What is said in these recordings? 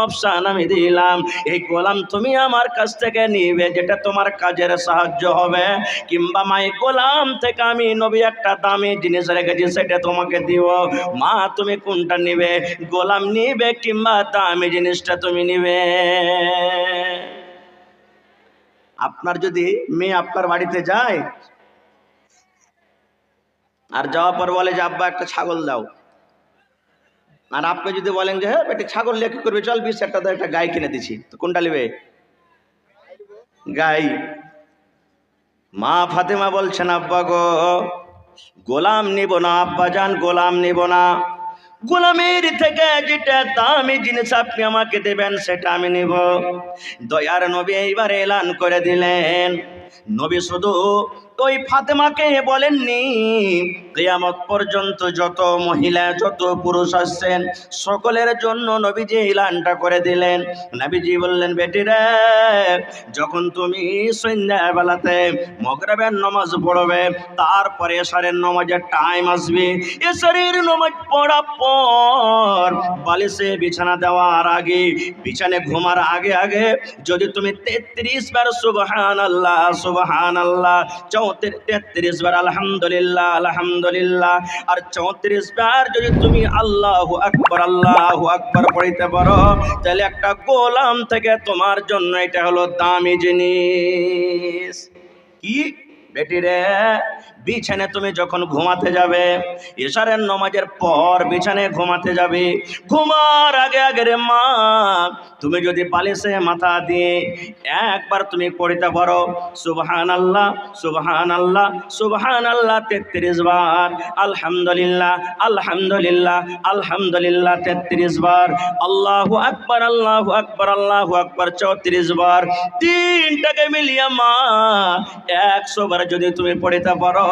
Option আমি দিলাম, এই গোলাম তুমি আমার কাছ থেকে নিবে যেটা তোমার কাজের সাহায্য হবে, কিংবা মাই গোলাম থেকে আমি নবী একটা দামি জিনিস রেখেছি সেটা তোমাকে দিব। মা তুমি কোনটা নিবে, গোলাম নিবে কিংবা দামি জিনিসটা তুমি নিবে? আপনার যদি মেয়ে আপনার বাড়িতে যায় আর যাওয়ার পর বলে যে আব্বা একটা ছাগল দাও, আর আপনি যদি বলেন যে হ্যাঁ বেটি ছাগল নিয়ে কি করবে, চল 20,000 টাকা একটা গাই কিনে দিছি, তো কোনটা নেবে? গাই। মা ফাতেমা বলছেন আব্বা গো গোলাম নিব না, আব্বা জান গোলাম নিব না, গোলামের থেকে যেটা দামি জিনিস আপনি আমাকে দেবেন সেটা আমি নিব। দয়ার নবী এইবার এলান করে দিলেন, নবী শুধু ওই ফাতেমাকে বলেননি, কিয়ামত পর্যন্ত যত মহিলা যত পুরুষ আসছেন সকলের জন্য নবীজি এলানটা করে দিলেন। নবীজি বললেন বেটি রে, যখন তুমি সন্ধ্যাবেলাতে মাগরিবের নামাজ পড়বে, তারপরে এশারের নামাজের টাইম আসবে, এশারের নামাজ পড়ার পর বালিশে বিছানা দেওয়ার আগে, বিছানায় ঘুমার আগে আগে যদি তুমি 33 বার সুবহানাল্লাহ সুবহানাল্লাহ, 33 বার আলহামদুলিল্লাহ আলহামদুলিল্লাহ, আর 34 বার যদি তুমি আল্লাহু আকবার পড়িতে পারো, তাহলে একটা গোলাম থেকে তোমার জন্য এটা হলো দামি জিনিস। কি বেটি রে, বিছানায় তুমি যখন ঘুমাতে যাবে, এশারের নামাজের পর বিছানায় ঘুমাতে যাবে, ঘুমার আগে আগে রে মা তুমি যদি বালিশে মাথা দিয়ে একবার তুমি পড়িতে পারো সুবহানাল্লাহ সুবহানাল্লাহ সুবহানাল্লাহ 33 বার, আলহামদুলিল্লাহ আলহামদুলিল্লাহ আলহামদুলিল্লাহ 33 বার, আল্লাহু আকবার আল্লাহু আকবার আল্লাহু আকবার 34 বার, তিনটাকে মিলিয়ে মা 100 বার যদি তুমি পড়িতে পারো,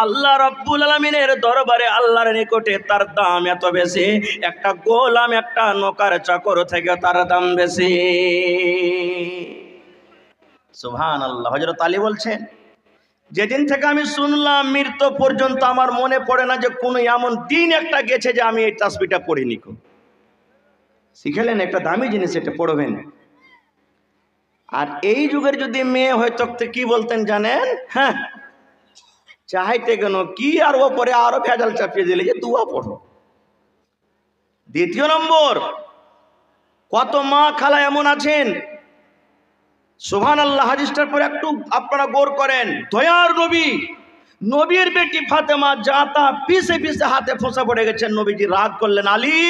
আল্লাহ রাব্বুল আলামিনের দরবারে আল্লাহর নিকটে তার দাম এত বেশি, একটা গোলাম একটা নৌকার চাকর থেকে তার দাম বেশি। সুবহানাল্লাহ। হযরত আলী বলছেন, যেদিন থেকে আমি শুনলাম মৃত্যু পর্যন্ত আমার মনে পড়ে না যে কোনো এমন দিন একটা গেছে যে আমি এই তাসবিহটা পড়িনি। শিখালেন একটা দামি জিনিস, এটা পড়বেন। আর এই যুগের যদি মেয়ে হয়তো কি বলতেন জানেন? হ্যাঁ চাইতে কেন কি, আর ওপরে আরো ভেজাল চাপিয়ে দিলে যে দুয়া পড়ো। দ্বিতীয় নম্বর, কত মা খালা এমন আছেন সুবহানাল্লাহ, হাদিসটার পর একটু আপনারা গৌর করেন, দয়ার নবী নবীর বেটি ফাতেমা জাতা পিছে পিছে হাতে ফোঁসা পড়ে গেছেন, নবীজি রাগ করলেন, আলী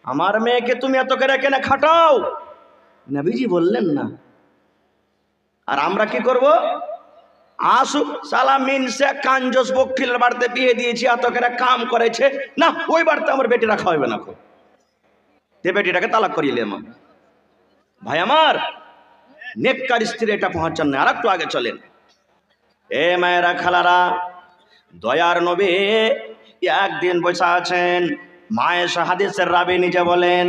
আমার মেয়েকে তুমি এত করে কেন খাটাও? নবীজি বললেন না। আর আমরা কি করব? আসুক সালা মিনসে কাঞ্জস বকিলের বাড়িতে বিয়ে দিয়েছি, এত করে কাম করেছে না, ওই বাড়িতে আমার বেটি রাখা হবে না, যে বেটিটাকে তালাক করিয়ে নিলাম। ভাই আমার, নেককার স্ত্রী এটা পৌঁছান না। আর একটু আগে চলেন, এ মায়েরা খালারা, দয়ার নবী একদিন বসে আছেন, মায়ের হাদিসের রাবি নিজে বলেন,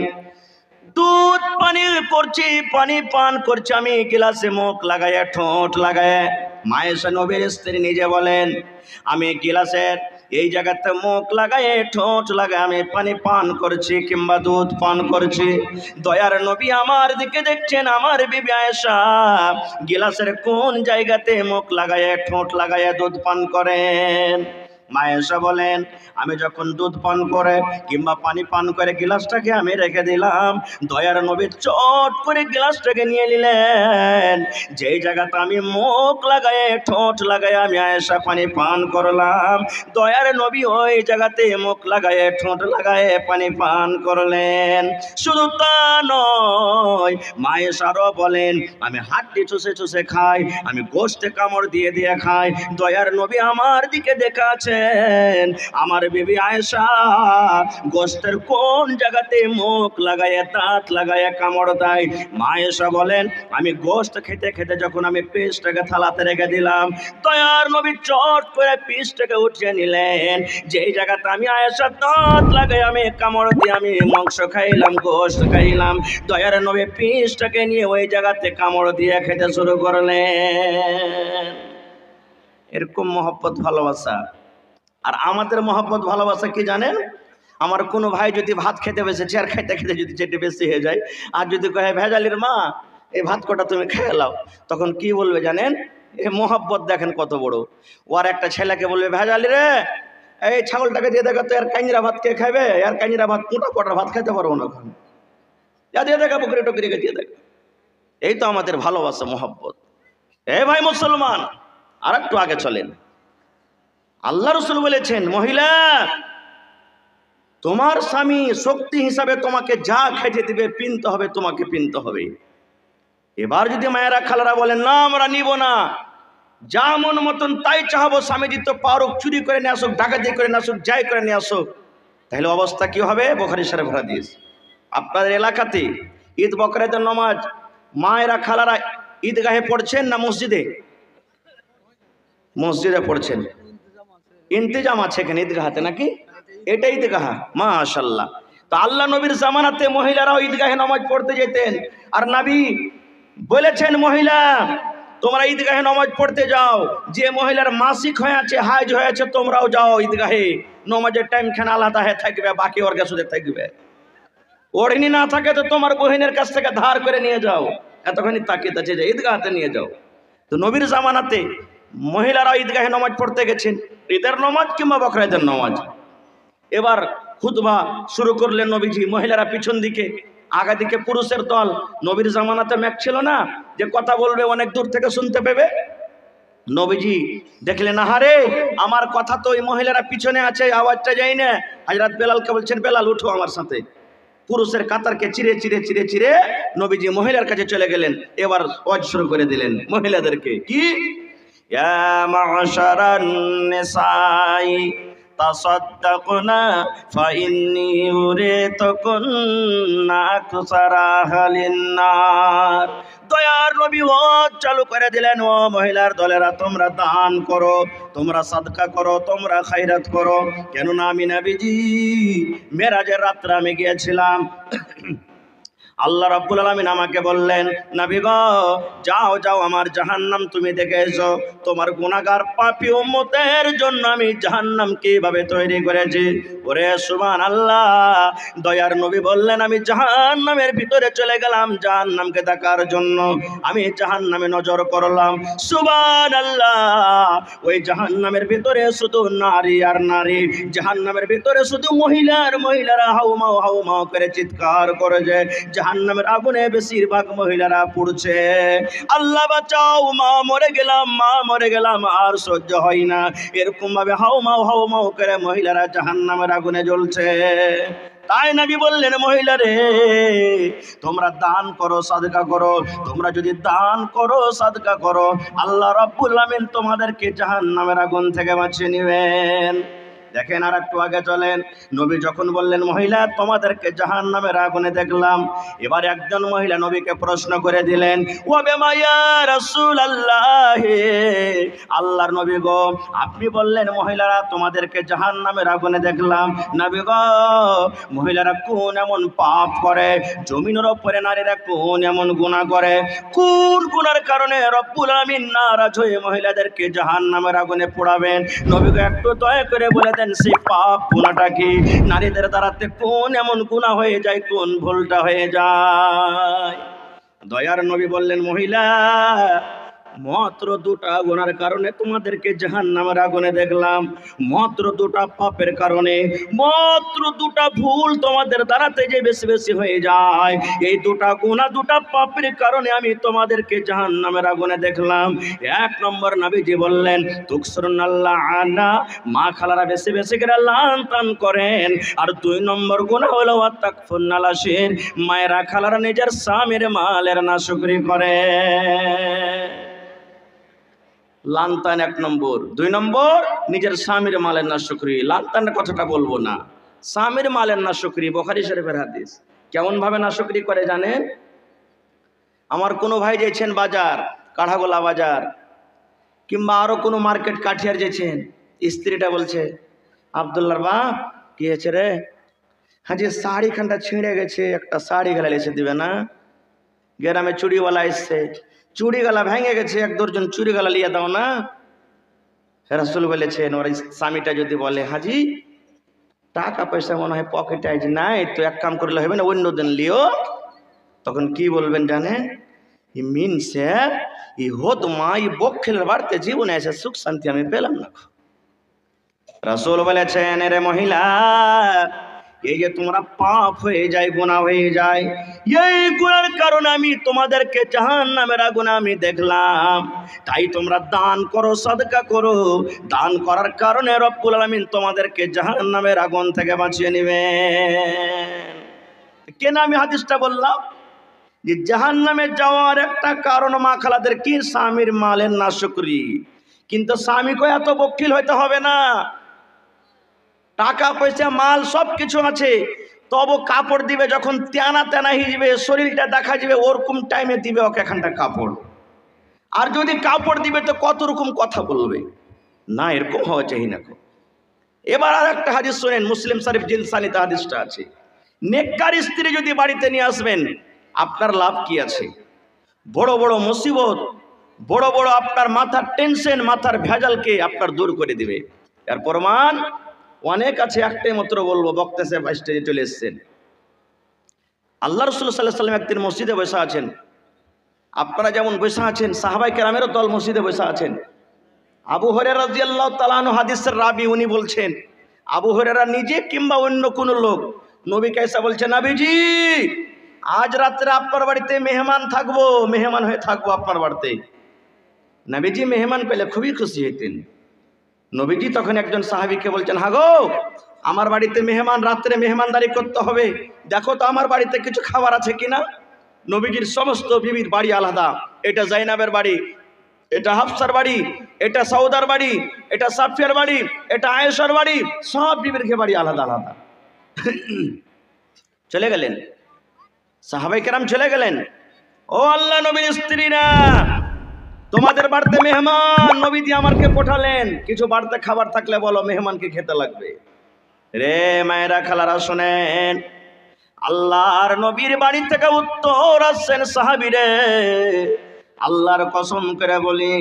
দুধ পানি করছি, পানি পান করছি আমি গিলাসে মুখ লাগায় ঠোঁট লাগায়। মায়ের নবীর স্ত্রী নিজে বলেন, আমি গিলাসের এই জায়গাতে মুখ লাগায় ঠোঁট লাগায় আমি পানি পান করছি কিংবা দুধ পান করছি। দয়ার নবী আমার দিকে দেখছেন, আমার বিবি আয়েশা গিলাসের কোন জায়গাতে মুখ লাগায় ঠোঁট লাগায় দুধ পান করেন। মায়েশা বলেন, আমি যখন দুধ পান করে কিংবা পানি পান করে গিলাসটাকে আমি রেখে দিলাম, দয়ার নবী চট করে গিলাসটাকে নিয়ে নিলেন, যেই জায়গাতে আমি মুখ লাগায় ঠোঁট লাগায় আমি আয়েশা পানি পান করলাম, দয়ার নবী ওই জায়গাতে মুখ লাগায় ঠোঁট লাগায় পানি পান করলেন। শুধু তা নয়, মায়েশারও বলেন, আমি হাড্ডি চুষে চুষে খাই, আমি গোশতে কামড় দিয়ে দিয়ে খাই। দয়ার নবী আমার দিকে দেখা আছে, আমার বিবি আয়েশা গোশতের কোন জায়গাতে মুখ লাগায় দাঁত লাগায় কামড় দেয়। মা আয়েশা বলেন, আমি গোশত খেতে খেতে যখন আমি পিসটাকে থালাতে রেখে দিলাম, দয়ার নবী চট করে পিসটাকে উঠিয়ে নিলেন, যেই জায়গাতে আমি আয়েশা দাঁত লাগাই আমি কামড় দিয়ে আমি মাংস খাইলাম গোশত খাইলাম, দয়ার নবী পিসটাকে নিয়ে ওই জায়গাতে কামড় দিয়ে খেতে শুরু করলেন। এরকম মহব্বত ভালোবাসা। আর আমাদের মহব্বত ভালোবাসা কি জানেন? আমার কোনো ভাই যদি ভাত খেতে বসেছে আর খেতে খেতে যদি যেটা বেশি হয়ে যায়, আর যদি কহে ভেজালির মা এই ভাত কটা তুমি খেয়ে নাও, তখন কি বলবে জানেন? এ মোহাব্বত দেখেন কত বড়। ওর একটা ছেলেকে বলবে, ভেজালি রে এই ছাগলটাকে দিয়ে দেখো তো, এর কাঞ্জিরা ভাত কে খাবে? এর কাঞ্জিরা ভাত মোটা কটার ভাত খেতে পারবো না, যা দিয়ে দেখা বকরি টকরিকে দিয়ে দেখ। এই তো আমাদের ভালোবাসা, মোহাব্বত। এ ভাই মুসলমান, আর একটু আগে চলেন। আল্লাহ রসুল বলেছেন, মহিলা তোমার স্বামী শক্তি হিসাবে তোমাকে যা খেতে দিবে পিনতে হবে, তোমাকে পিনতে হবে। এবার যদি মায়েরা খালারা বলেন, না আমরা নিব না, যা মন মতন তাই চাহাবো, স্বামীজি তো পারুক, চুরি করে নিয়ে আসুক, ডাকাতি করে নিয়ে আসুক, যাই করে নিয়ে আসুক, তাহলে অবস্থা কি হবে? বুখারী শরীফ হাদিস। আপনাদের এলাকাতে ঈদ বকরাতের নামাজ মায়েরা খালারা ঈদগাহে পড়ছেন না মসজিদে? মসজিদে পড়ছেন। ইন্তেজাম আছে এখানে ঈদগাহাতে নাকি? এটা ঈদগাহ, মাশাআল্লাহ। তো আল্লাহ নবীর জামানাতে মহিলারাও ঈদগাহে নামাজ পড়তে যেতেন, আর নবী বলেছেন, মহিলা তোমরা ঈদগাহে নামাজ পড়তে যাও। যে মহিলার মাসিক হয়ে আছে, হাইজ হয়ে আছে, তোমরাও যাও ঈদগাহে। নামাজের টাইম খানা আলাদা হয়ে থাকবে, বাকি ওর কাছে থাকবে। ওড়নি না থাকে তো তোমার বহিনের কাছ থেকে ধার করে নিয়ে যাও, এতখানি তাকিয়ে আছে যে ঈদগাহতে নিয়ে যাও। তো নবীর জামানাতে মহিলারা ঈদগাহে নামাজ পড়তে গেছেন, ঈদের নামাজ কিংবা বকরাতের নামাজ। এবার খুতবা শুরু করলেন নবীজি, মহিলারা পিছন দিকে, আগা দিকে পুরুষের দল। নবীর জামানাতে ম্যাক ছিল না যে কথা বলবে অনেক দূর থেকে শুনতে পেবে। নবীজি দেখলেন, আহারে আমার কথা তো ওই মহিলারা পিছনে আছে, আওয়াজটা যায় না। হযরত বেলালকে বলছেন, বেলাল উঠো আমার সাথে। পুরুষের কাতারকে চিরে চিরে চিরে চিরে নবীজি মহিলার কাছে চলে গেলেন। এবার ওয়াজ শুরু করে দিলেন মহিলাদেরকে, কি ইয়া মা'শারান নিসাই তাসাদ্দাকনা ফাইন্নী উরিতুকুন্না আকসারা আহলিন নার। দয়ার নবী ওয়াজ চালু করে দিলেন, ও মহিলার দলেরা, তোমরা দান করো, তোমরা সাদকা করো, তোমরা খায়রাত করো। কেননা আমি নবীজি মেরাজের রাত্রে আমি গিয়েছিলাম, আল্লাহ রাব্বুল আলামিন আমাকে বললেন, নবী গো যাও যাও আমার জাহান্নাম তুমি দেখে এসো। তোমার গুনাহগার পাপী উম্মতের জন্য আমি জাহান্নাম কিভাবে তৈরি করেছি। ওরে সুবহানাল্লাহ। দয়ার নবী বললেন, আমি জাহান্নামের ভিতরে চলে গেলাম জাহান্নামকে দেখার জন্য। আমি জাহান্নামে নজর করলাম, সুবহানাল্লাহ। ওই জাহান্নামের ভিতরে শুধু নারী আর নারী, জাহান্নামের ভিতরে শুধু মহিলারা হাউমাউ হাউমাউ করে চিৎকার করে যে জাহান্নামের আগুনে বেশিরভাগ মহিলারা পুড়ছে। আল্লাহ বাঁচাও, মা মরে গেলাম, আর সহ্য হয় না। এরকম ভাবে হাউমাউ করে মহিলারা জাহান্নামের আগুনে জ্বলছে। তাই নবী বললেন, মহিলারে তোমরা দান করো, সাদকা করো। তোমরা যদি দান করো, সাদকা করো, আল্লাহ রাব্বুল আলামিন তোমাদেরকে জাহান্নামের আগুন থেকে বাঁচিয়ে নেবেন। দেখেন, আর একটু আগে চলেন। নবী যখন বললেন, মহিলা তোমাদেরকে জাহান্নামের আগুনে দেখলাম, এবার একজন মহিলা নবীকে প্রশ্ন করে দিলেন, ওয়া বিমা ইয়া রাসূলুল্লাহ, আল্লাহর নবী গো আপনি বললেন মহিলারা তোমাদেরকে জাহান্নামের আগুনে দেখলাম, নবী গো মহিলারা কোন এমন পাপ করে, জমিনের উপরে নারীরা কোন এমন গুনাহ করে, কোন গুনার কারণে রব্বুল আলামিন নারাজ হয়ে মহিলাদেরকে জাহান্নামের আগুনে পোড়াবেন? নবী গো একটু দয়া করে বলে দেন সেই পাপ গুনাহটা কি? নারীদের দ্বারাতে কোন এমন গুনাহ হয়ে যায়, কোন ভুলটা হয়ে যায়? দয়ার নবী বললেন, মহিলা মাত্র দুটা গুনার কারণে তোমাদেরকে জাহান্নামের আগুনে দেখলাম, মাত্র দুটা পাপের কারণে, মাত্র দুটা ভুল তোমাদের দ্বারাতে যে বেশি বেশি হয়ে যায়, এই দুটা গুনাহ দুটা পাপের কারণে আমি তোমাদেরকে জাহান্নামের আগুনে দেখলাম। এক নম্বর নবীজি বললেন, তুকসুরুনাল্লাহ আনা, মা খালারা বেশি বেশি করে লান তান করেন। আর দুই নম্বর গুনাহ হলো ওয়াতাকফুরনাল আশির, মায়েরা খালারা নিজের স্বামীর মালের নাশুকরি করে। লানতান এক নম্বর, দুই নম্বর নিজের স্বামীর মালের নাশুকরি। লানতানের কথাটা বলবো না, স্বামীর মালের নাশুকরি, বুখারী শরীফের হাদিস। কেমন ভাবে নাশুকরি করে জানেন? আমার কোনো ভাই যেছেন বাজার, কাঠাগোলা বাজার কিংবা আরো কোনো মার্কেট কাঠিয়ার যেছেন, স্ত্রীটা বলছে, আব্দুল্লাহর বাপ কি হয়েছে রে? হ্যাঁ, যে শাড়ি খানটা ছিঁড়ে গেছে, একটা শাড়ি গেলা এসে দিবে না? গ্রামে চুড়িওয়ালা এসছে, চুড়ি গালা ভেঙে গেছে, এক দর্জন চুড়ি গালা লিয়ে দাও না। রাসূল বলেছেন, ওর স্বামীটা যদি বলে, হাজি টাকা পয়সা মনে হয় পকেটে আজ নাই, তো এক কাম করলে হবে না, অন্য দিন লিও। তখন কি বলবেন জানেন? ই মিনছে ই হত মা ই বক্ষের বাড়তে জীবনে এসে সুখ শান্তি আমি পেলাম না। রাসূল বলেছেন, রে মহিলা, এই যে তোমরা পাপ হয়ে যায়, গুনাহ হয়ে যায়, এই গুনার কারণে আমি তোমাদেরকে জাহান্নামের আগুনে আমি দেখলাম। তাই তোমরা দান করো, সাদকা করো। দান করার কারণে রব্বুল আলামিন তোমাদেরকে জাহান্নামের আগুন থেকে বাঁচিয়ে নেবেন। কেন আমি হাদিসটা বললাম? যে জাহান্নামে যাওয়ার একটা কারণ মা খালাদের কি? স্বামীর মালের নাশকরি। কিন্তু স্বামীকে এত বকিল হইতে হবে না। টাকা পয়সা মাল সব কিছু আছে, তবু কাপড় দিবে যখন তেনা তেনা হিজবে, শরীরটা দেখা যাবে, ওরকম টাইমে দিবে ওকে এখানটা কাপড়। আর যদি কাপড় দিবে তো কত রকম কথা বলবে না, এরকম হওয়া চাই না। এবার আর একটা হাদিস শোনেন, মুসলিম শরীফ জিলসানিতে হাদিসটা আছে। নেককার স্ত্রী যদি বাড়িতে নিয়ে আসবেন, আপনার লাভ কি আছে? বড় বড় মুসিবত, বড় বড় আপনার মাথার টেনশন, মাথার ভেজালকে আপনার দূর করে দিবে। এর প্রমাণ অনেক আছে, একটাই মাত্র বলবো, বক্তা সাহেব স্টেজে চলে এসেছেন। আল্লাহ রাসূল সাল্লাল্লাহু আলাইহি ওয়াসাল্লাম একদিন মসজিদে বসে আছেন। আপনারা যেমন বসে আছেন, সাহাবায়ে কেরামেরও দল মসজিদে বসে আছেন। আবু হুরায়রা রাদিয়াল্লাহু তাআলা আনহু হাদিসের রাবি, উনি বলছেন, আবু হুরায়রা নিজে কিংবা অন্য কোনো লোক নবীকে এসে বলছে, নবীজি আজ রাত্রে আপনার বাড়িতে মেহমান থাকবো, মেহমান হয়ে থাকবো আপনার বাড়িতে। নবীজি মেহমান পেলে খুবই খুশি হইতেন। নবীজি তখন একজন সাহাবীকে বলছেন, হ্যাঁ গো, আমার বাড়িতে মেহমান, রাত্রে মেহমানদারি করতে হবে, দেখো তো আমার বাড়িতে কিছু খাবার আছে কিনা। নবীজির সমস্ত বিবির বাড়ি আলাদা। এটা জাইনাবের বাড়ি, এটা হাফসার বাড়ি, এটা সৌদার বাড়ি, এটা সাফিয়ার বাড়ি, এটা আয়েশার বাড়ি, সব বিবির বাড়ি আলাদা আলাদা। চলে গেলেন সাহাবায়ে কেরাম, চলে গেলেন। ও আল্লাহ নবীর স্ত্রীরা, তোমাদের বাড়িতে মেহমান, নবীজি আমাকে পাঠালেন, কিছু বাড়িতে খাবার থাকলে বলো, মেহমানকে খেতে লাগবে। রে মায়েরা খালারা শোনেন, আল্লাহর নবীর বাড়ি থেকে উত্তর আসছেন সাহাবীরে, আল্লাহর কসম করে বলি,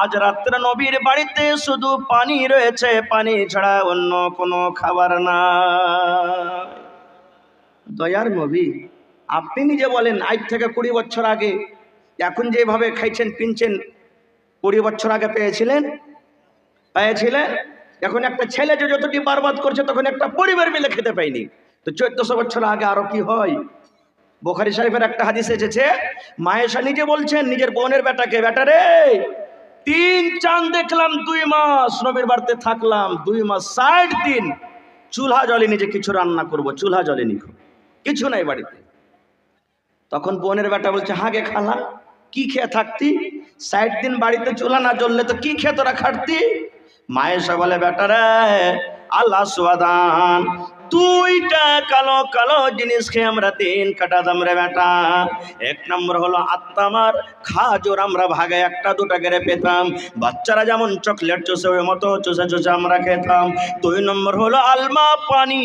আজ রাত্রে নবীর বাড়িতে শুধু পানি রয়েছে, পানি ছাড়া অন্য কোনো খাবার না। দয়ার নবী, আপনি নিজে বলেন, আজ থেকে 20 বছর আগে এখন যেভাবে খাইছেন পিনছেন, 20 বছর আগে পেয়েছিলেন? এখন একটা ছেলে যে যতটি বরবাদ করছে, তখন একটা পরিবার মিলে খেতে পাইনি, তো 1400 বছর আগে আরো কি হয়? বুখারী শরীফের একটা হাদিস এসেছে, মায়েশা নিজে বলছেন নিজের বোনের বেটাকে, বেটা রে, 3 চাঁদ দেখলাম, 2 মাস নবীর বাড়িতে থাকলাম, 2 মাস 60 দিন চুলহা জ্বলেনি যে কিছু রান্না করব, চুলহা জ্বলেনি, কিছু নাই বাড়িতে। তখন বোনের বেটা বলছে, হাগে খালা, কি খেয়ে থাকতি? 60 দিন বাড়িতে চুলা না জ্বললে তো কি খেয়ে তোরা খাটতি? মায়েশা বলে, বেটা রে, আল্লাহ সুবহান, 2টা কালো কালো জিনিস খেয়ে আমরা দিন কাটাতাম রে বেটা। 1 নম্বর হলো আত্মামার খাজুর, আমরা ভাগে 1-2টা করে পেতাম, বাচ্চারা যেমন চকলেট চুষে ওই মতো চুষে চুষে আমরা খেতাম। 2 নম্বর হলো আলমা, পানি,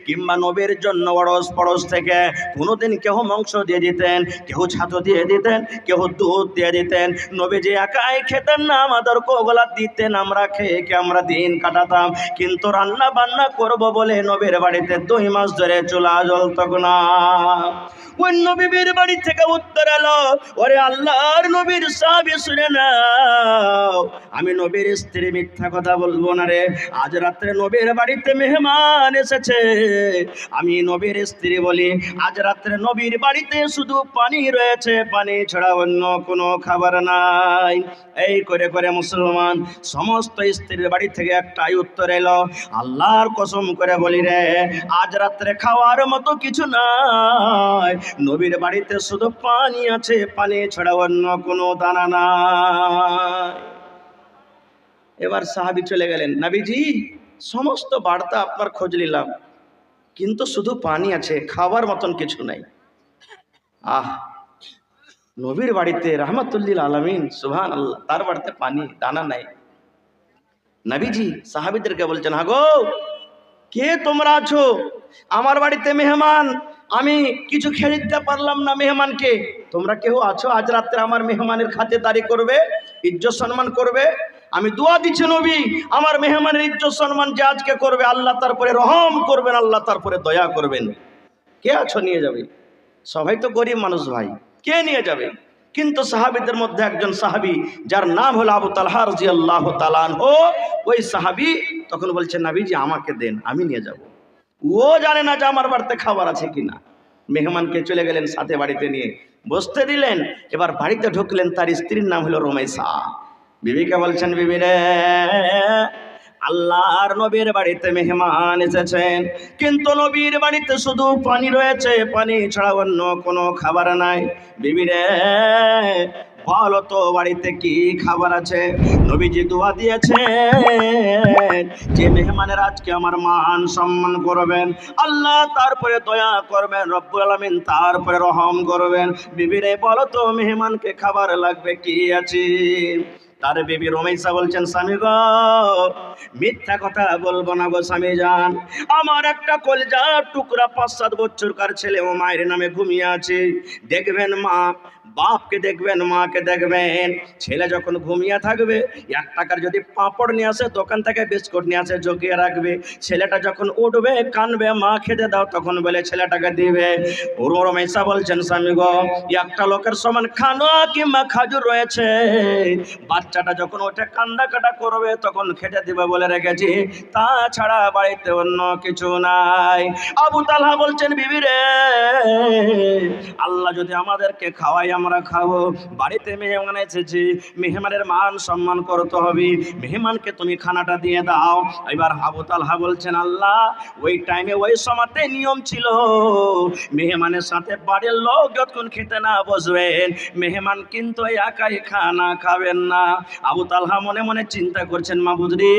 কিংবা নবীর জন্য অড়স পড়স থেকে কোনোদিন কেউ মাংস দিয়ে দিতেন, কেউ ছাতু দিয়ে দিতেন, কেউ দুধ দিয়ে দিতেন। নবীজি একাই খেতেন না, আমাদেরকে ওগুলা দিতেন, আমরা খেয়ে আমরা দিন কাটাতাম। কিন্তু রান্না বান্না করব বলে নবীর বাড়িতে 2 মাস ধরে চুলা জ্বলত না। ওই নবীর বাড়ি থেকে উত্তর এলো, ওরে আল্লাহর নবীর সাহাবী শুনে নাও, আমি নবীর স্ত্রী মিথ্যা কথা বলবো না রে। আজ রাত্রে নবীর বাড়িতে মেহমান এসেছে, আমি নবীর স্ত্রী বলি, আজ রাত্রে নবীর বাড়িতে শুধু পানি রয়েছে, পানি ছাড়া অন্য কোনো খাবার নাই। এই করে করে মুসলমান সমস্ত স্ত্রীর বাড়ি থেকে একটাই উত্তর এলো, আল্লাহর কসম করে বলি রে, আজ রাত্রে খাওয়ার মতো কিছু নাই, নবীর বাড়িতে শুধু পানি আছে, পানি ছাড়া অন্য কোনো দানা নাই। এবার সাহাবী চলে গেলেন, নবীজি সমস্ত বার্তা আপনার খোঁজ নিলাম, কিন্তু শুধু পানি আছে, খাবার মতন কিছু নাই। আহ, নবীর বাড়িতে রাহমাতুল্লিল আলামিন, সুবহানাল্লাহ, তার বাড়িতে পানি দানা নাই। নবীজি সাহাবীদেরকে বলছেন, হাগো, কে তোমরা আছো? আমার বাড়িতে মেহমান, আমি কিছু খেয়ে দিতে পারলাম না মেহমানকে, তোমরা কেউ আছো আজ রাত্রে আমার মেহমানের খাতিরদারি করবে, ইজ্জত সম্মান করবে? আমি দোয়া দিচ্ছি নবী, আমার মেহমানের ইজ্জত সম্মান যে আজকে করবে, আল্লাহ তারপরে রহম করবেন, আল্লাহ তারপরে দয়া করবেন। কে আছো নিয়ে যাবে? সবাই তো গরিব মানুষ ভাই, কে নিয়ে যাবে? কিন্তু সাহাবীদের মধ্যে একজন সাহাবী, যার নাম হলো আবু তালহা রাদিয়াল্লাহু তাআলা আনহু, ওই সাহাবী তখন বলছেন, নবীজি আমাকে দেন, আমি নিয়ে যাব। ও জানে না যে আমার বাড়িতে খাবার আছে কিনা। মেহমানকে চলে গেলেন সাথে বাড়িতে নিয়ে বসতে দিলেন। এবার বাড়িতে ঢুকলেন, তার স্ত্রীর নাম হলো রুমাইসা। বিবিকে বলছেন, বিবি রে, আল্লাহর নবীর বাড়িতে মেহমান এসেছেন, কিন্তু নবীর বাড়িতে শুধু পানি রয়েছে, পানি ছাড়া অন্য কোনো খাবার নাই। বিবি রে, বলো তো বাড়িতে কি খাবার আছে? নবীজি দোয়া দিয়েছেন যে মেহমানের আজকে আমার মান সম্মান করবেন, আল্লাহ তারপরে দয়া করবেন, রব্বুল আলামিন তারপরে রহম করবেন। বিবি রে, বলো তো মেহমানকে খাবার লাগবে কি আছে? তার বিবি রুমাইসা বলছেন, স্বামী গো, মিথ্যা কথা বলবো না গো স্বামী জান, আমার একটা কলজার টুকরা 5-7 বছরকার ছেলে ও মায়ের নামে ঘুমিয়ে আছে। দেখবেন মা বাপকে দেখবেন, মাকে দেখবেন, ছেলে যখন ঘুমিয়ে থাকবে 1 টাকার যদি পাঁপড় নিয়ে আসে, দোকান থেকে বিস্কুট নিয়ে আসে জগিয়ে রাখবে। ছেলেটা যখন উঠবে কানবে, মা খেতে দাও, তখন বলে ছেলেটাকে দিবে। রুমাইসা বলছেন, স্বামী গো, একটা লোকের সমান খানা কিংবা খাজুর রয়েছে, বাচ্চাটা যখন ওঠে কান্দা কাটা করবে তখন খেতে দিবে বলে রেখেছি, তাছাড়া বাড়িতে অন্য কিছু নাই। আবু তালহা বলছেন, বিবি রে, আল্লাহ যদি আমাদেরকে খাওয়াই আমরা খাবো, বাড়িতে মেহমান এসেছি, মেহমানের মান সম্মান করতে হবে, মেহমানকে তুমি খানাটা দিয়ে দাও। এবার আবু তালহা বলছেন, আল্লাহ ওই টাইমে ওই সময়তে নিয়ম ছিল, মেহমানের সাথে বাড়ির লোক যতক্ষণ খেতে না বসবেন, মেহমান কিন্তু একাই খানা খাবেন না। আবু তালহা মনে মনে চিন্তা করছেন, মাবুদ রে,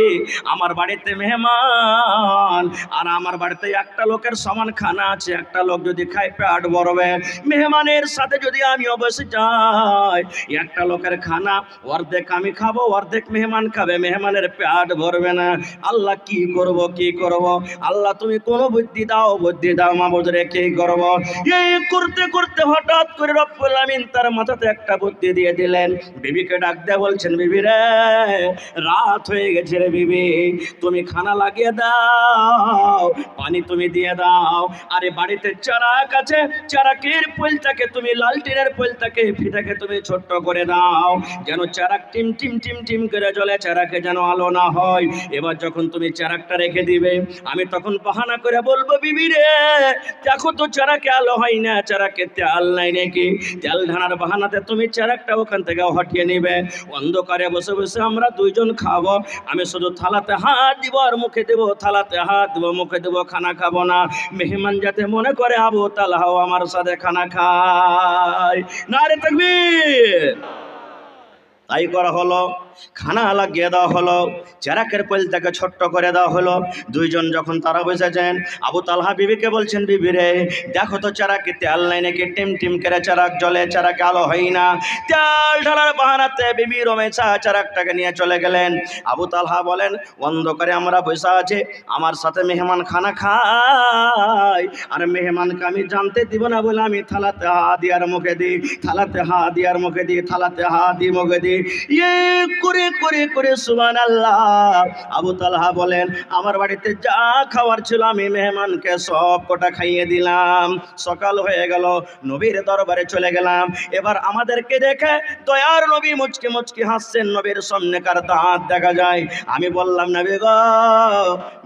আমার বাড়িতে মেহমান, আর আমার বাড়িতে একটা লোকের সমান খানা আছে, একটা লোক যদি খায় পেট ভরবে, মেহমানের সাথে যদি আমি অবশ্যই যাই, একটা লোকের খানা অর্ধেক আমি খাবো, অর্ধেক মেহমান খাবে, মেহমানের পেট ভরবে না। আল্লাহ কি করব, কি করব? আল্লাহ তুমি কোন বুদ্ধি দাও, বুদ্ধি দাও মাবুদ রে, কি করব? এই করতে করতে হঠাৎ করে রব্বুল আমিন তার মাথাতে একটা বুদ্ধি দিয়ে দিলেন। বিবিকে ডাক দিয়ে বলছেন, বিবি রে, রাত হয়ে গেছে রে বিবি, তুমি খানা লাগিয়ে দাও, পানি তুমি দিয়ে দাও, আরে বাড়িতে চারাক আছে, চারাকের পলটাকে তুমি, লালটিনের পলটাকে ফিটাকে তুমি ছোট্ট করে দাও, যেন চারাক টিম টিম টিম টিম করে জ্বলে, চারাকে যেন আলো না হয়। এবার যখন তুমি চারাকটা রেখে দিবে, আমি তখন বাহানা করে বলবো, বিবি রে, দেখো তো চারাকে আলো হয় না, চারাকে তেল নাই নাকি, তেল ঢানার বাহানাতে তুমি চারাকটা ওখান থেকে হটিয়ে নিবে, অন্ধকারে বসে বসে আমরা দুইজন খাবো, আমি শুধু থালাতে হাত দিব আর মুখে দেবো, থালাতে হাত দেবো মুখে দেবো, খানা খাবো না। মেহমান যাতে মনে করে আবু তালহাও আমার সাথে খানা খায়। নারে তাকবীর! তাই করা হলো, খানা লাগিয়ে দেওয়া হলো, চেরাকের পলটাকে ছোট্ট করে দেওয়া হলো। দুইজন যখন তারা বসেছেন, আবু তালহা বিবিকে বলছেন, বিবি রে, দেখো তো চারাকে তেল নাই নাকি, টিম টিম করে চারাক জ্বলে, চারাকে আলো হয় না। তেল ঢালার বাহানাতে বিবি রুমাইসা চারাকটাকে নিয়ে চলে গেলেন। আবু তালহা বলেন, অন্ধকারে আমরা বসে আছি, আমার সাথে মেহমান খানা খায়, আর মেহমানকে আমি জানতে দিব না বলে আমি থালাতে হাত দিয়ে আর মুখে দিই, থালাতে হাত দিয়ে আর মুখে দিই, থালাতে হাত দিয়ে মুখে দিই, করে করে করে সুবহানাল্লাহ। আবু তালহা বলেন, আমার বাড়িতে যা খাবার ছিল আমি মেহমানকে সব কটা খাইয়ে দিলাম। সকাল হয়ে গেল, নবীর দরবারে চলে গেলাম। এবার আমাদেরকে দেখে দয়ার নবী মুচকি মুচকি হাসছেন, নবীর সামনেকার দাঁত দেখা যায়। আমি বললাম, নবী গো,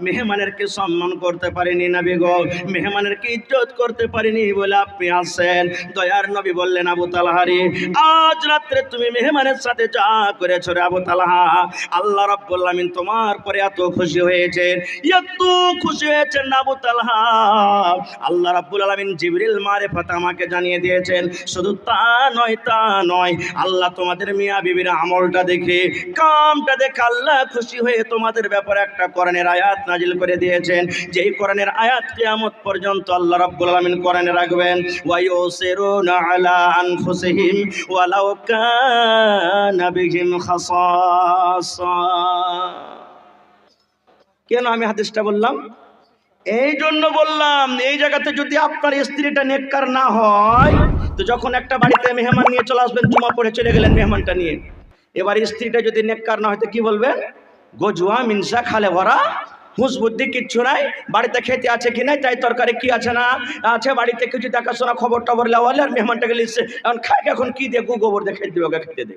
মেহমানের কি সম্মান করতে পারিনি, নবী গো, মেহমানের কি ইজ্জত করতে পারিনি বলে আপনি আসছেন। দয়ার নবী বললেন, আবু তালহা রে, আজ রাত্রে তুমি মেহমানের সাথে যা করেছো রে আবু তালহা, আল্লাহ রাব্বুল আমিন তোমার পরে এত খুশি হয়েছেন, এত খুশি হয়েছেন আবু তালহা, আল্লাহ রাব্বুল আলামিন জিবরিল মারিফাত আমাকে জানিয়ে দিয়েছেন। শুধু তা নয়, তা নয়, আল্লাহ তোমাদের মিয়া বিবির আমলটা দেখে, কামটা দেখে আল্লাহ খুশি হয়ে তোমাদের ব্যাপারে একটা কোরআনের আয়াত নাজিল করে দিয়েছেন, যেই কোরআনের আয়াত কিয়ামত পর্যন্ত আল্লাহ রাব্বুল আলামিন কোরআনে রাখবেন। ওয়া ইউসিরুনা আলা আনফুসিহিম ওয়ালাউ কানা বিহিম খাসাসা। কেন আমি হাদিসটা বললাম? এই জন্য বললাম, এই জায়গাতে যদি আপনার স্ত্রীটা নেককার না হয়, তো যখন একটা বাড়িতে মেহমান নিয়ে চলে আসবেন, জুমা পড়ে চলে গেলেন মেহমানটা নিয়ে, এবার স্ত্রীটা যদি নেককার না হয়তো কি বলবেন? গজুয়া মিনসা খালে ভরা, হুঁশ বুদ্ধি কিচ্ছু নাই, বাড়িতে খেতে আছে কি নাই, তাই তরকারি কি আছে না আছে, বাড়িতে কিছু দেখাশোনা খবর টবর লেওয়ালে, আর মেহমানটাকে লিখছে এখন খায় এখন কি দিয়ে গু গোবর দিয়ে খেতে দেবে, ওকে খেতে দে।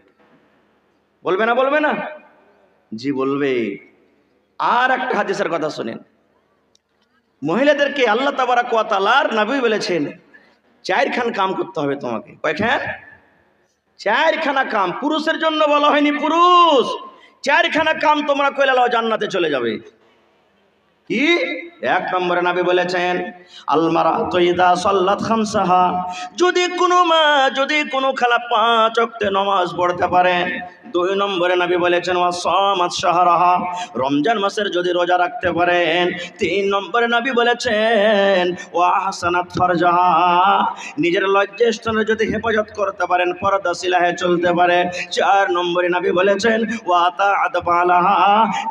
বলবে না বলবে না? জি বলবে। আর একটা হাদিসের কথা শুনেন, মহিলাদেরকে আল্লাহ তাবারাক ওয়া তাআলার নবী বলেছেন চারখান কাম করতে হবে তোমাকে। কয়খান? চারখানা কাম। পুরুষের জন্য বলা হয়নি, পুরুষ চারখানা কাম তোমরা কইলে আল্লাহ জান্নাতে চলে যাবে। কি? এক নম্বরে নবী বলেছেন আলমারাতু ইযা সাল্লাত খামসাহা, যদি কোনো মা যদি কোনো খালা 5 ওয়াক্তে নামাজ পড়তে পারে। দুই নম্বরে নবী বলেছেন ওয়া সামাত শাহরাহা, রমজান মাসের যদি রোজা রাখতে পারেন। তিন নম্বরে নবী বলেছেন ওয়া আহসানাত ফারজাহা, নিজের লজ্জাস্থানে যদি হেফাজত করতে পারেন, পর্দাশীলা হয়ে চলতে পারে। চার নম্বরে নবী বলেছেন ওয়া তাআত বালাহা,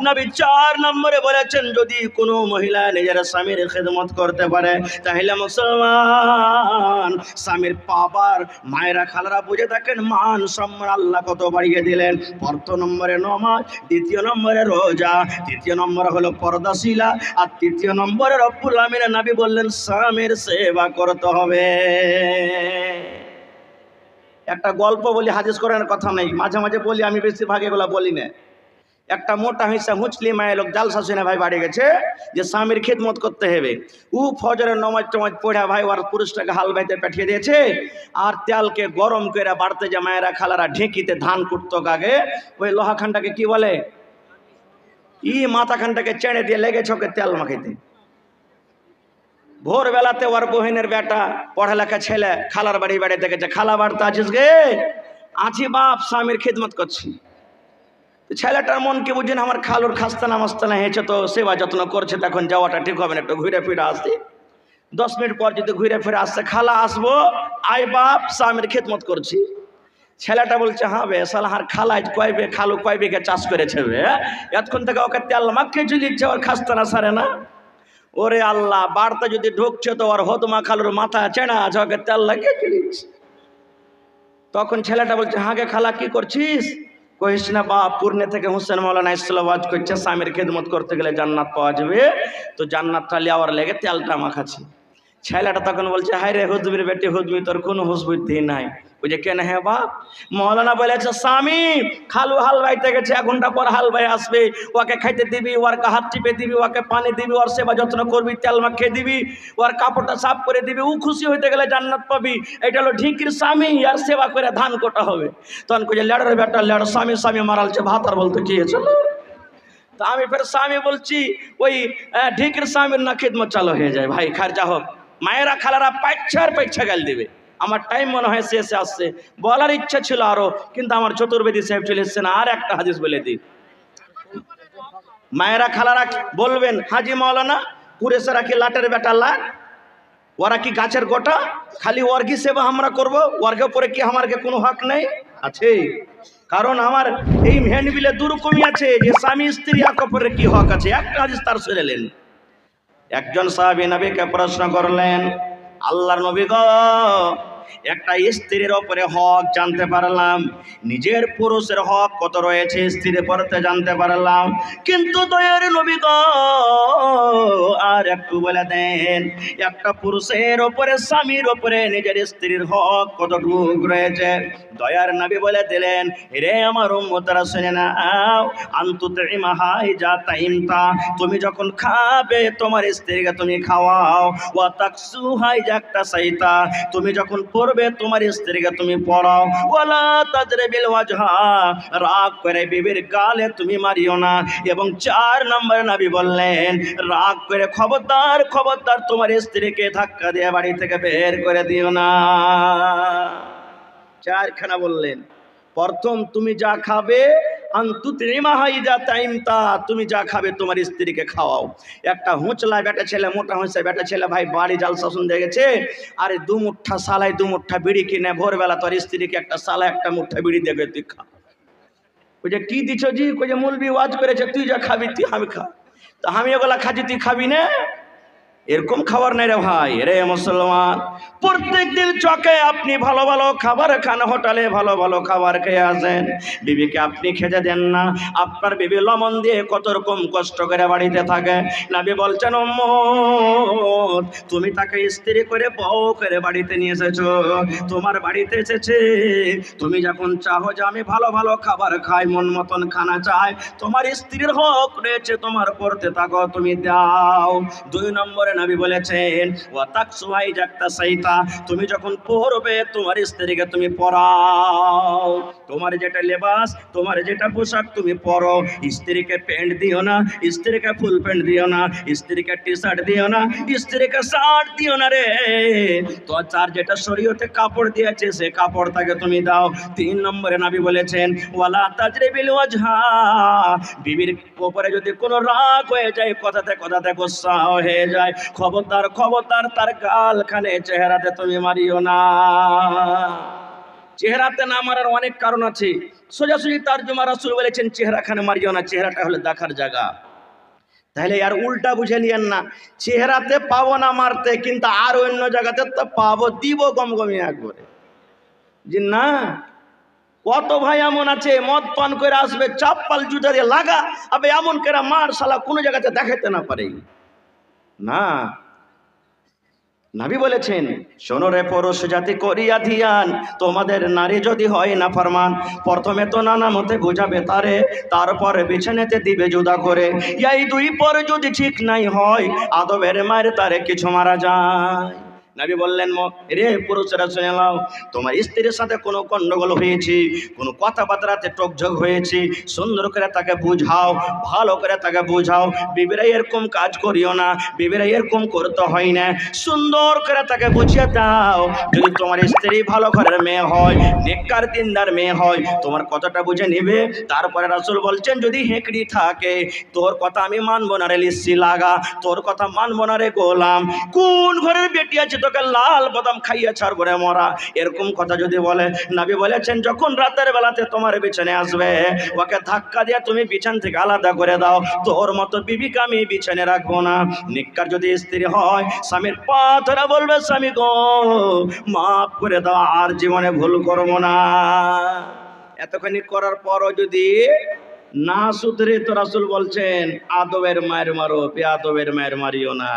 নবী চার নম্বরে বলেছেন যদি কোনো মহিলা নিজের স্বামীর খেদমত করতে পারে, তাহলে মুসলমান স্বামীর পাবার মায়েরা খালারা বুঝে থাকেন মান সম্মান আল্লাহ কত বাড়িয়ে দিলেন। প্রথম নম্বরে নামাজ, দ্বিতীয় নম্বরে রোজা, তৃতীয় নম্বর হলো পর্দাশীলা, আর তৃতীয় নম্বরে রব্বুল আমিনের নবী বললেন স্বামীর সেবা করতে হবে। একটা গল্প বলি, হাদিস করার কথা নেই, মাঝে মাঝে বলি, আমি বেশিরভাগ এগুলো বলি না। একটা মোটা হিসা মুচলি মায়ের লোক জালসা শুনে ভাই বাড়ি গেছে যে স্বামীর খেদমত করতে হবে। ও ফজরের নমাজ টমাজ পড়া ভাই ওর পুরুষটাকে হাল বাইতে পাঠিয়ে দিয়েছে, আর তেলকে গরম করে বাড়তে যে মায়েরা খালারা ঢেঁকিতে ধান কুটতো আগে, ওই লোহাখানটাকে কি বলে, মাথাখানটাকে চেড়ে দিয়ে লেগেছে ওকে তেল মাখাইতে। ভোরবেলাতে ওর বহিনের বেটা পড়ালেখা ছেলে খালার বাড়ি বেড়াতে গেছে, খালা বাড়তে আছিস গে? আছি বাপ, স্বামীর খেদমত করছি। ছেলেটার মনকে বুঝেন আমার খালুর খাস্তানা মাস্তানা হয়েছে তো সেবা যত্ন করছে, তখন যাওয়াটা ঠিক হবে না, একটু ঘুরে ফিরে আসি। 10 মিনিট পর যদি ঘুরে ফিরে আসছে, খালা আসবো, আয় বাপ স্বামীর খেদমত করছি। ছেলেটা বলছে হ্যাঁ বে সালাহার খালা কয়বে খালু কয় বিঘা চাষ করেছে বে, এতক্ষণ থেকে ওকে তেল মাখিয়ে চলিচ্ছে, ওর খাস্তানা সারে না। ওরে আল্লাহ, বাড়তে যদি ঢুকছে তো ওর হতমা খালুর মাথা চেনা আছে, ওকে তেল লাগিয়ে চলিচ্ছে। তখন ছেলেটা বলছে হ্যাঁ গে খালা কি করছিস? কইস না বাপ, পূর্ণে থেকে হুসেন মৌলানা ইসলামাবাদ করছে স্বামীর খেদমত করতে গেলে জান্নাত পাওয়া যাবে, তো জান্নাতটা লেওয়ার লেগে তেলটা মাখাচ্ছি। ছেলেটা তখন বলছে হায় রে হুজবির বেটি হুজবি, তোর কোনো হুঁশ বুদ্ধি নাই। বুঝে কেন? হ্যাঁ বাপ, মৌলানা বলেছে স্বামী খালু হাল বাইতে গেছে, 1 ঘন্টা পর হাল বাই আসবে, ওকে খাইতে দিবি, ওর হাত টিপে দিবি, ওকে পানি দিবি, ওর সেবা যত্ন করবি, তেল মাখিয়ে দিবি, ওর কাপড়টা সাফ করে দিবি, ও খুশি হইতে গেলে জান্নাত পাবি। এটা হলো ঢিকির স্বামী, আর সেবা করে ধান কোটা হবে। তখন কইছে লেড়ের বেটা লেড়, স্বামী স্বামী মারালছে ভাত আর বলতে কি হয়েছিল। তা আমি ফের স্বামী বলছি ওই ঢিকির স্বামীর না খেদমত চালু হয়ে যায়। ভাই খারজা হোক, মায়েরা খালারা পাইচ্ছা গাল দিবে। আমার টাইম মনে হয় শেষে আসছে, বলার ইচ্ছা ছিল আরো, কিন্তু আমার চতুর্বেদী সাহেব চলে এসছেন। আর একটা হাদিস বলে দিই, মায়েরা খালারা বলবেন হাজি মাওলানা পুরেশরা কি লাটের বেটা লাট, ওরা কি গাছের গোটা, খালি ওর কি সেবা আমরা করবো, ওরকে পরে কি আমার কোনো হক নেই? আছে। কারণ আমার এই হ্যান্ডবিলে দুরকমই আছে যে স্বামী স্ত্রী একপরের কি হক আছে। একটা হাদিস তার শুনেলেন, একজন সাহাবী নবীকে প্রশ্ন করলেন আল্লাহর নবী গো, একটা স্ত্রীর ওপরে হক জানতে পারলাম, নিজের পুরুষের হক কত রয়েছে স্ত্রীর পরতে জানতে পারলাম, কিন্তু দয়ার নবী গো আর একটু বলে দেন একটা পুরুষের ওপরে স্বামীর ওপরে নিজের স্ত্রীর হক কতটুকু রয়েছে। দয়ার নবী বলে দিলেন রে আমার উম্মতরা শুনে নাও, আনতুতিমাহা ইজা তাইমতা, তুমি যখন খাবে তোমার স্ত্রীকে তুমি খাওয়াও, ওয়া তাকসুহা ইজা তাসাইতা, তুমি যখন পড়বে তোমার স্ত্রীকে তুমি পড়াও, ওয়ালা তাজরিবিল ওয়াজহা, রাগ করে বিবির গালে তুমি মারিও না। এবং 4 নম্বর নবী বললেন রাগ করে খবরদার খবরদার তোমার স্ত্রীকে ধাক্কা দিয়ে বাড়ি থেকে বের করে দিও না। 4খানা বললেন। প্রথম, তুমি যা খাবে আনতুতিমাহা ইজা তাইমতা, তুমি যা খাবে তোমার স্ত্রীকে খাওয়াও। একটা হুঁচলা বেটা ছেলে, মোটা হুঁচা বেটা ছেলে ভাই বাড়ি জালসা শুনতে গেছে, আরে 2 মুঠা সালাই 2 মুঠা বিড়ি কিনে ভোরবেলা তোর স্ত্রীকে একটা সালা 1 মুঠা বিড়ি দেবে, তুই খা। ওই যে কি দিছ জি, কই যে মুলবি ওয়াজ করেছে তুই যা খাবি তুই আমি খা, তো আমি ওগুলা খাচ্ছি তুই খাবি না। এরকম খাবার নাই রে ভাই। রে মুসলমান, প্রত্যেক দিন চকে আপনি ভালো ভালো খাবার খান, হোটেলে ভালো ভালো খাবার খেয়ে আসেন, বিবিকে আপনি খেতে দেন না। আপনার বিবি লবণ দিয়ে কত রকম কষ্ট করে বাড়িতে থাকে। নবী বলছেন উম্মত, তুমি তাকে স্ত্রী করে বউ করে বাড়িতে নিয়ে এসেছো, তোমার বাড়িতে এসেছে, তুমি যখন চাহো যে আমি ভালো ভালো খাবার খাই, মন মতন খানা চাই, তোমার স্ত্রীর হক রয়েছে, তোমার পড়তে থাকো, তুমি দাও। 2 নম্বরে নবী বলেছেন ওয়াতাকসুয়াই জাক্তা সাইতা, তুমি যখন পড়বে তোমার স্ত্রীকে তুমি পরাও, তোমার যেটা লেবাস, তোমার যেটা পোশাক তুমি পরো। স্ত্রীকে প্যান্ট দিও না, স্ত্রীকে ফুল প্যান্ট দিও না, স্ত্রীকে টি শার্ট দিও না, স্ত্রীকে শার্ট দিও না রে। তো চার যেটা শরীয়তে কাপড় দিয়েছে সে কাপড়টাকে তুমি দাও। 3 নম্বরে নবী বলেছেন ওয়ালা তাজরিবিল ওয়াজহা, বিবির উপরে যদি কোনো রাগ হয়ে যায়, কথাতে কথাতে গুসা হয়ে যায়, খবরদার খবরদার তার গালখানে চেহারাতে তুমি মারিও না। চেহারাতে না মারার অনেক কারণ আছে, সোজাসুজি তারজমা রাসূল বলেছেন চেহারাখানে মারিও না, চেহারাটা হলো দেখার জায়গা। তাহলে আর উল্টা বুঝে নিয়েন না, চেহারাতে পাবো না মারতে, কিন্তু আর অন্য জায়গাতে তো পাবো, দিব গমগমি একবারে। জি না, কত ভাই এমন আছে মদ পান করে আসবে, চাপ্পাল জুতা দিয়ে লাগা, আবে এমন করে মার শালা কোনো জায়গাতে দেখাতে না পারে না। নবী বলেছেন শোনো রে পুরুষ জাতি করিয়া ধিয়ান, তোমাদের নারী যদি হয় না ফরমান, প্রথমে তো নানা মতে বুঝাবে তারে, তারপরে বিছানাতে দিবে জুদা করে, এই 2 পরে যদি ঠিক নাই হয়, আদবের মায়ের তারে কিছু মারা যায়। নবী বললেন রে পুরুষরা শুনে নাও, তোমার স্ত্রীর সাথে কোনো গন্ডগোল হয়েছে, কোনো কথাবার্তাতে টকঝক হয়েছে, সুন্দর করে তাকে বুঝাও, ভালো করে তাকে বুঝাও, বিবিরা এরকম কাজ করিও না, বিবিরা এরকম করতে হয় না, সুন্দর করে তাকে বুঝিয়ে দাও। যদি তোমার স্ত্রী ভালো ঘরের মেয়ে হয়, নেককার দিনদার মেয়ে হয়, তোমার কথাটা বুঝে নেবে। তারপরে রাসূল বলছেন যদি হেঁকড়ি থাকে, তোর কথা আমি মানবো না রে লিসি লাগা, তোর কথা মানবো না রে গোলাম, কোন ঘরের বেটি আছে তোকে লাল বাদাম খাইয়ে ছাড়বো রে মরা, এরকম কথা যদি বলে, নবী বলেছেন যখন রাতের বেলাতে তোমার বিছানে আসবে, ওকে ধাক্কা দিয়ে তুমি বিছান থেকে আলাদা করে দাও, তোর মতো বিবিকে আমি বিছানে রাখবো না। নিকার যদি স্ত্রী হয়, স্বামীর পা ধরে বলবে স্বামী গো মাফ করে দাও, আর জীবনে ভুল করবো না। এতখানি করার পরও যদি না সুধরে, তো রাসূল বলছেন আদবের মায়ের মারো, বেয়াদবের মায়ের মারিও না।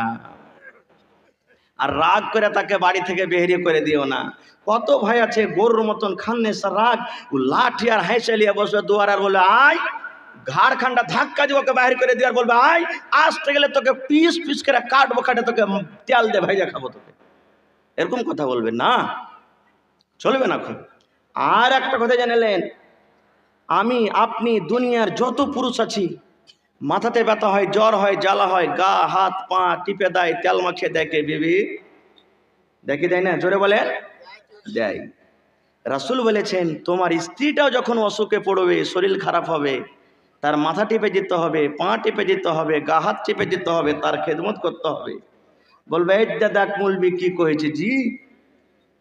আর রাগ করে তাকে বাড়ি থেকে বেরিয়ে করে দিও না। কত ভাই আছে গরুর মতন খান্নে রাগ, ও লাঠি আর হাঁসেলিয়া বসবে দুয়ার, আর বলে আয়, ঘাড় খান্ডা ধাক্কা দিয়ে ওকে বাহির করে দিয়ে আর বলবে আয়, আসতে গেলে তোকে পিস পিস করে কাটবো, কাটে তোকে তেল দিয়ে ভাইজা খাবো তোকে, এরকম কথা বলবে না, চলবে না। খুব আর একটা কথা জানালেন, আমি আপনি দুনিয়ার যত পুরুষ আছি, মাথাতে ব্যথা হয়, জ্বর হয়, জ্বালা হয়, গা হাত পা টিপে দেয়, তেল মাখিয়ে দেয় কে? বিবি দেখি দেয় না? জোরে বলেন দেয়। রাসূল বলেছেন তোমার স্ত্রীটাও যখন অসুখে পড়বে, শরীর খারাপ হবে, তার মাথা টিপে দিতে হবে, পা টিপে দিতে হবে, গা হাত টিপে দিতে হবে, তার খেদমত করতে হবে। বলবে এই দেখ মৌলবি কি কয়েছে। জি,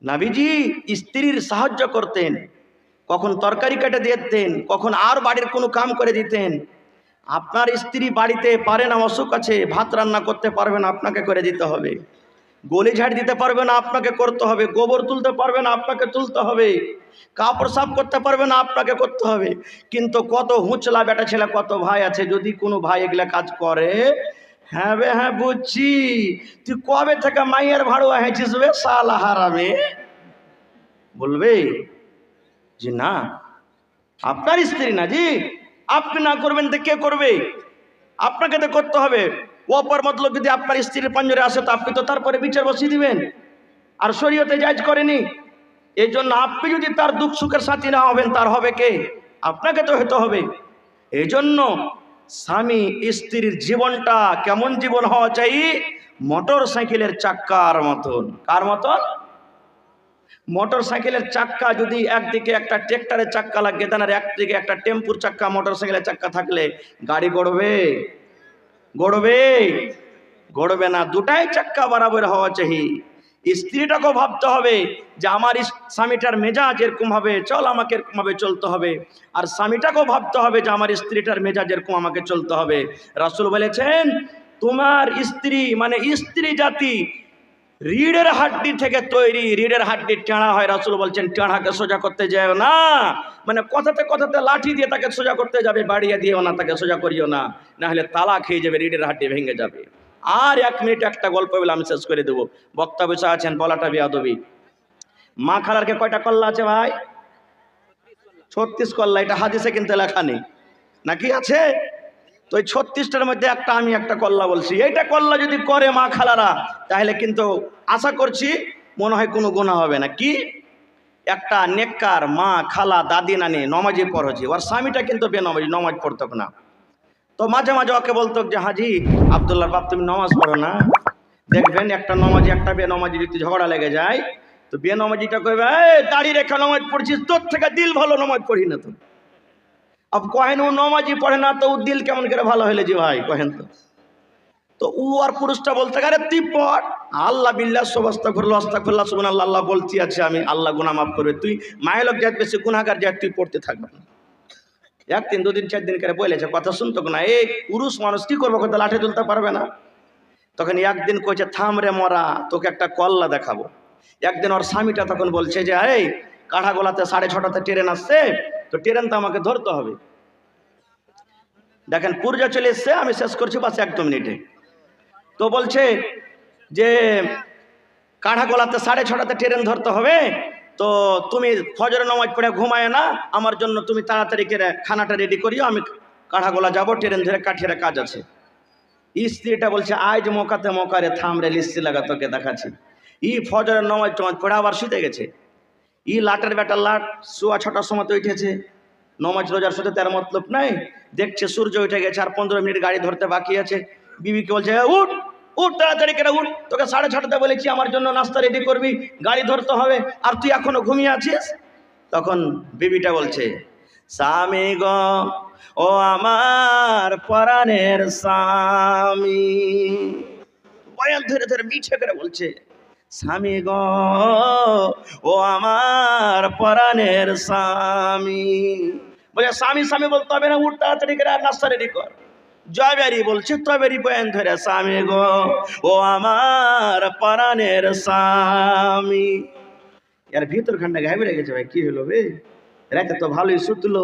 নবীজি স্ত্রীর সাহায্য করতেন, কখন তরকারি কেটে দিতেন, কখন আর বাড়ির কোনো কাম করে দিতেন। আপনার স্ত্রী বাড়িতে পারে না, অসুখ আছে, ভাত রান্না করতে পারবে না, আপনাকে করে দিতে হবে। গলি ঝাড় দিতে পারবে না, আপনাকে করতে হবে। গোবর তুলতে পারবে না, আপনাকে তুলতে হবে। কাপড় সাফ করতে পারবে না, আপনাকে করতে হবে। কিন্তু কত হুঁচলা বেটা ছেলে, কত ভাই আছে, যদি কোনো ভাই এগুলা কাজ করে, হ্যাঁ বে হ্যাঁ বুঝছি, তুই কবে থেকে মাইয়ের ভাড়ুয়া হয়েছিস বে শালা হারামে, বলবে যে না আপনার স্ত্রী না, জি আপনি না করবেন তো কে করবে? আপনাকে তো করতে হবে। অপর মতলব যদি আপনার স্ত্রীর পাঞ্জরে আসে, তো আপনি তো তারপরে বিচার বসিয়ে দিবেন, আর শরীয়তে জায়েজ করেনি। এই জন্য আপনি যদি তার দুঃখ সুখের সাথী না হবেন, তার হবে কে? আপনাকে তো হতে হবে। এই জন্য স্বামী স্ত্রীর জীবনটা কেমন জীবন হওয়া চাই? মোটর সাইকেলের চাক্কার মতন। কার মতন? মোটর সাইকেলের চাক্কা যদি একদিকে একটা ট্রেক্টরের চাক্কা লাগে দেন, আর একদিকে একটা টেম্পুর চাক্কা, মোটর সাইকেলের চাক্কা থাকলে গাড়ি গড়বে? গড়বে? গড়বে না। দুটাই চাক্কা বরাবর হওয়া চাই। স্ত্রীটাকেও ভাবতে হবে যে আমার স্বামীটার মেজাজ এরকম হবে, চল আমাকে এরকম ভাবে চলতে হবে। আর স্বামীটাকেও ভাবতে হবে যে আমার স্ত্রীটার মেজাজ এরকম আমাকে চলতে হবে। রাসূল বলেছেন তোমার স্ত্রী মানে স্ত্রী জাতি রিড়ের হাড্ডি থেকে তৈরি, রিড়ের হাড্ডি টেঁড়া হয়। রাসূল বলছেন টেঁড়াকে সোজা করতে যাও না, মানে কথাতে কথাতে লাঠি দিয়ে তাকে সোজা করতে যাবে, বাড়িয়ে দিও না, তাকে সোজা করিও না, না হলে তালাক হয়ে যাবে, রিড়ের হাড্ডি ভেঙে যাবে। আর 1 মিনিট একটা গল্প বলে আমি শেষ করে দেবো, বক্তা বসে আছেন, বলাটা বেয়াদবি। মা খালারকে কয়টা কল্লা আছে ভাই? 36 কল্লা। এটা হাদিসে কিন্তু লেখা নেই, নাকি আছে? তো ওই 36টার মধ্যে আমি একটা কল্লা বলছি। এইটা কল্লা যদি করে মা খালারা, তাহলে কিন্তু আশা করছি মনে হয় কোনো গুনাহ হবে না। কি? একটা নেককার মা খালা দাদি নানি নমাজি পড়েছি, ওর স্বামীটা কিন্তু বেনমাজি, নমাজ পড়তো না। তো মাঝে মাঝে ওকে বলতো যে হাজি আব্দুল্লাহর বাপ তুমি নমাজ পড়ো না? দেখবেন একটা নমাজি একটা বেনমাজি যদি ঝগড়া লেগে যায়, তো বেনমাজিটা কইবে এই দাড়ি রেখা নমাজ পড়ছিস, তোর থেকে দিল ভালো নমাজ পড়ি না তো। अब कहेन ও নমাজি পড়ে না, তো ও দিল কেমন করে ভালো হইলে যে ভাই কহেন তো? তো ও আর পুরুষটা বলতে গেলে তুই পড়, আল্লাহ বিল্লাহ সুবহানাল্লাহ আস্তাগফিরুল্লাহ সুবহানাল্লাহ আল্লাহ বলছি আছে আমি, আল্লাহ গুনাহ মাফ করবে। তুই মায়ের লোক যাত বেশি গুনাহগার যাত, তুই পড়তে থাকবে। 1 দিন 2 দিন 4 দিন করে বলেছে, কথা শুনতো না। এই পুরুষ মানুষ কি করবো, কথা লাঠি তুলতে পারবে না। তখন একদিন কইছে থাম রে মরা, তোকে একটা কল্লা দেখাবো। একদিন ওর স্বামীটা তখন বলছে যে এই কাঠাগোলাতে 6:30টাতে ট্রেন আসছে, তো ট্রেন তো আমাকে ধরতে হবে। দেখেন পুরজা চলে এসছে, আমি শেষ করছি বাস 1-2 মিনিটে। তো বলছে যে কাঠাগোলাতে 6:30টাতে ট্রেন ধরতে হবে, তো তুমি ফজরের নামাজ পড়ে ঘুমায় না, আমার জন্য তুমি তাড়াতাড়ি করে খানাটা রেডি করিও, আমি কাঠাগোলা যাবো, ট্রেন ধরে কাঠিয়ারে কাজ আছে। স্ত্রীটা বলছে আজ মোকাতে মোকারে থাম রে, লিস্তি লাগা তোকে দেখাচ্ছি। ফজরের নামাজ পড়ে আবার শুতে গেছে। লাটের বেটা লাট 6:15টার সময় তো উঠেছে, নমাজ রোজার সাথে তার মতলব নাই। দেখছে সূর্য উঠে গেছে, আর 15 মিনিট গাড়ি ধরতে বাকি আছে। বিবিকে বলছে উঠ উঠ তাড়াতাড়ি করে উঠ, তোকে 6:30টাতে বলেছি আমার জন্য নাস্তা রেডি করবি, গাড়ি ধরতে হবে, আর তুই এখনো ঘুমিয়ে আছিস। তখন বিবিটা বলছে স্বামী গো ও আমার পরাণের স্বামী, বয়ান ধরে ধরে মিঠে করে বলছে স্বামী গো ও আমার পরাণের স্বামী। বলে স্বামী স্বামী বলতে হবে না, উঠ তাড়াতাড়ি করে আর নাস্তা রেডি কর। জয়বেরি বলছে তবেরি বয়ান ধরে স্বামী গো ও আমার পরাণের স্বামী। এর ভিতর খান্ডা ঘাবড়ে রেখেছে, ভাই কি হলো বে, রাতে তো ভালোই সুতলো।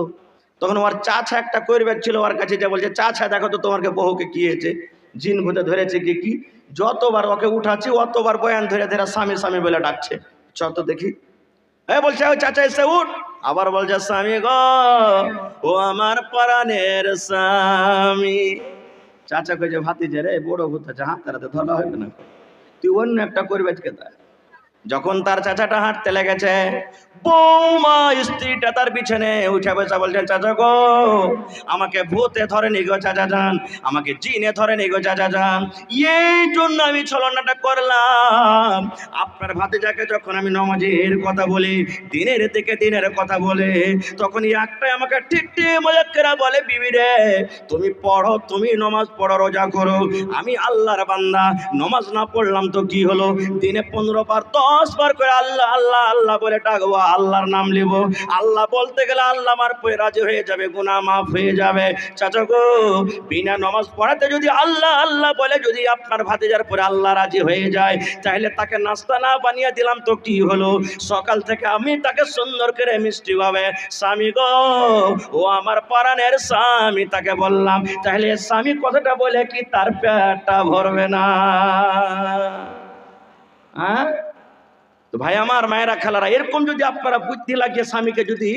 তখন ওর চাচা একটা করবে ছিল, ওর কাছে যা বলছে চাচা দেখো তো তোমার বহুকে কি হয়েছে, জিন ভূতে ধরেছে কি কি। যতবার ওকে উঠাচ্ছি অতবার বয়ান ধরে ধরে স্বামী স্বামী বলে ডাকছে। চত দেখি, হ্যাঁ বলছে ওই চাচা এসে উঠ, আবার বলছে স্বামী গো ও আমার পরাণের স্বামী। চাচা কইছে ভাতিজা রে বড় ভূত আছে, হাত তারাতে ধরা হবে না, তুই অন্য একটা করবে কে। যখন তার চাচাটা হাঁটতে লেগেছে, বৌমা স্ত্রীটা তার পিছনে উঠে বসে বলছে চাচা গো আমাকে ভূতে ধরেনি গো চাচা যান, আমাকে জিনে ধরেনি গো চাচা যান, এই জন্য আমি ছলনাটা করলাম। আপনার ভাতিজাকে যখন আমি নমাজের কথা বলি, দিনের থেকে দিনের কথা বলে, তখন একটাই আমাকে ঠিক ঠিক মজা করে বলে বিবি রে তুমি পড়ো, তুমি নমাজ পড়ো, রোজা করো, আমি আল্লাহর বান্দা, নমাজ না পড়লাম তো কি হলো, দিনে 15 বার 10 বার করে আল্লাহ আল্লাহ আল্লাহ বলে ডাকবো, আল্লাহর নাম লিব, আল্লাহ বলতে গেলে আল্লাহ আমার পয়ে রাজি হয়ে যাবে, গুনাহ মাফ হয়ে যাবে। চাচা গো বিনা নমাজ পড়াতে যদি আল্লাহ আল্লাহ বলে, যদি আপনার ভাতিজার পরে আল্লাহ রাজি হয়ে যায়, তাহলে তাকে নাস্তা না বানিয়ে দিলাম তো কি হলো, সকাল থেকে আমি তাকে সুন্দর করে মিষ্টি ভাবে স্বামী গো ও আমার পরাণের স্বামী তাকে বললাম, তাহলে স্বামী কথাটা বলে কি তার পেটটা ভরবে না? হ্যাঁ তো ভাই আমার মায়েরা খালারা, এরকম যদি আপনারা বুদ্ধি লাগিয়ে স্বামীকে যদি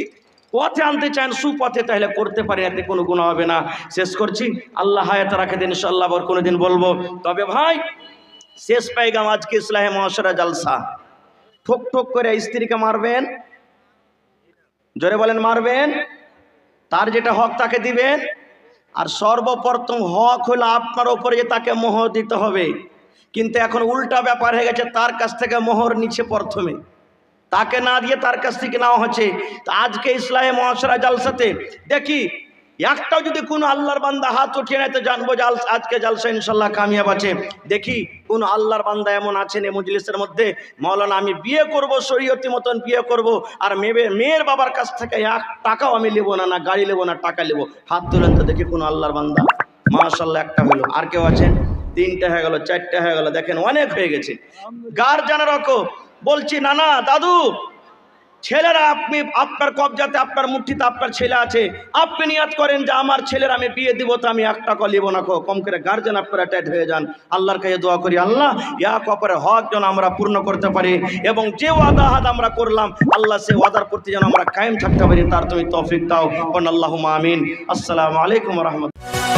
পথে আনতে চান সুপথে, তাহলে করতে পারে, এতে কোনো গুনাহ হবে না। শেষ করছি, আল্লাহ হায়াত রাখে দিন, ইনশাআল্লাহ আবার কোনোদিন বলবো। তবে ভাই শেষ পাইগাম আজকে ইসলাহে মহাশরা জালসা, ঠোক ঠোক করে স্ত্রীকে মারবেন, জোরে বলেন মারবেন, তার যেটা হক তাকে দিবেন, আর সর্বপ্রথম হক হলো আপনার উপরে যে তাকে মোহর দিতে হবে। কিন্তু এখন উল্টা ব্যাপার হয়ে গেছে, তার কাছ থেকে মোহর নিচ্ছে প্রথমে, তাকে না দিয়ে তার কাছ থেকে নেওয়া হচ্ছে। তো আজকে ইসলাহে মহাশরা জালসাতে দেখি একটাও যদি কোনো আল্লাহর বান্দা হাত উঠিয়ে নেয়, তো জানবো যে আজকে জালসা ইনশাল্লাহ কামিয়াব আছে। দেখি কোন আল্লাহর বান্দা এমন আছেন এই মজলিসের মধ্যে, মাওলানা আমি বিয়ে করব, শরীয়তি মতন বিয়ে করব, আর মেয়ের বাবার কাছ থেকে 1 টাকাও আমি নেবো না, না গাড়ি নেবো না টাকা নেবো, হাত তুলেন তো দেখি কোন আল্লাহর বান্দা। মাশাআল্লাহ একটা হলো। আর কেউ আছেন? 3টে হয়ে গেল, 4টে হয়ে গেল, দেখেন অনেক হয়ে গেছে। গার্জিয়ানরাও বলছি, নানা দাদু ছেলেরা আপনি আপনার কবজাতে আপনার মুঠিতে আপনার ছেলে আছে, আপনি নিয়াত করেন যে আমার ছেলের আমি বিয়ে দিব, তো আমি 1 টাকা নিব না। কম করে গার্জিয়ান আপনারা টাইট হয়ে যান। আল্লাহর কাছে দোয়া করি, আল্লাহ এক অপরের হক যেন আমরা পূর্ণ করতে পারি, এবং যে ওয়াদা আমরা করলাম আল্লাহ সে ওয়াদার প্রতি যেন আমরা কায়েম থাকতে পারি, তার তুমি তৌফিক দাও। আল্লাহুম্মা আমিন। আসসালামু আলাইকুম ওয়া রাহমাতুল্লাহ।